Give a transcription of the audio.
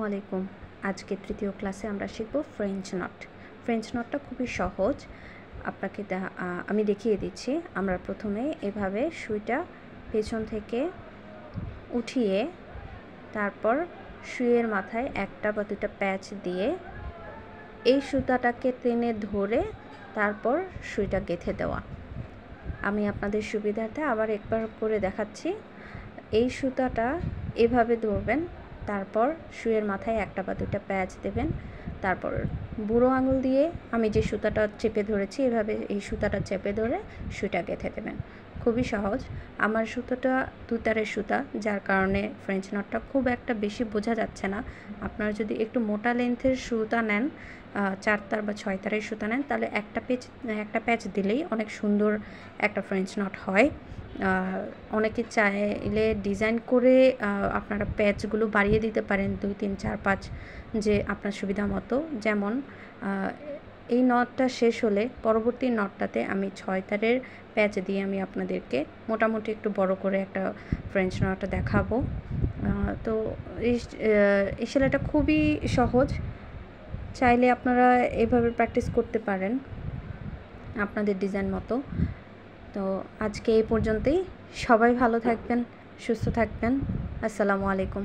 আলাইকুম। আজকে তৃতীয় ক্লাসে আমরা শিখব ফ্রেঞ্চ নট। ফ্রেঞ্চ নটটা খুবই সহজ। আপনাকে আমি দেখিয়ে দিচ্ছি। আমরা প্রথমে এভাবে সুইটা পেছন থেকে উঠিয়ে তারপর সুইয়ের মাথায় একটা বা দুটা প্যাচ দিয়ে এই সুতাটাকে টেনে ধরে তারপর সুইটা গেঁথে দেওয়া। আমি আপনাদের সুবিধার্থে আবার একবার করে দেখাচ্ছি। এই সুতাটা এভাবে ধরবেন, তারপর সুইয়ের মাথায় একটা বা দুটা প্যাচ দেবেন, তারপর বুড়ো আঙুল দিয়ে আমি যে সুতাটা চেপে ধরেছি এভাবে এই সুতাটা চেপে ধরে সুইটা গেঁথে দেবেন। খুবই সহজ। আমার সুতোটা দুতারের সুতা, যার কারণে ফ্রেঞ্চ নটটা খুব একটা বেশি বোঝা যাচ্ছে না। আপনারা যদি একটু মোটা লেন্থের সুতা নেন, 4 তার বা 6 তারের সুতা নেন, তাহলে একটা প্যাচ দিলেই অনেক সুন্দর একটা ফ্রেঞ্চ নট হয়। অনেকে চাইলে ডিজাইন করে আপনারা প্যাচগুলো বাড়িয়ে দিতে পারেন 2, 3, 4, 5 যে আপনার সুবিধা মতো। যেমন এই নটটা শেষ হলে পরবর্তী নটটাতে আমি 6 তারের প্যাচ দিয়ে আমি আপনাদেরকে মোটামুটি একটু বড় করে একটা ফ্রেঞ্চ নট দেখাবো। তো এই সেলাইটা খুবই সহজ। চাইলে আপনারা এভাবে প্র্যাকটিস করতে পারেন আপনাদের ডিজাইন মতো। তো আজকে এই পর্যন্তই। সবাই ভালো থাকবেন, সুস্থ থাকবেন। আসসালামু আলাইকুম।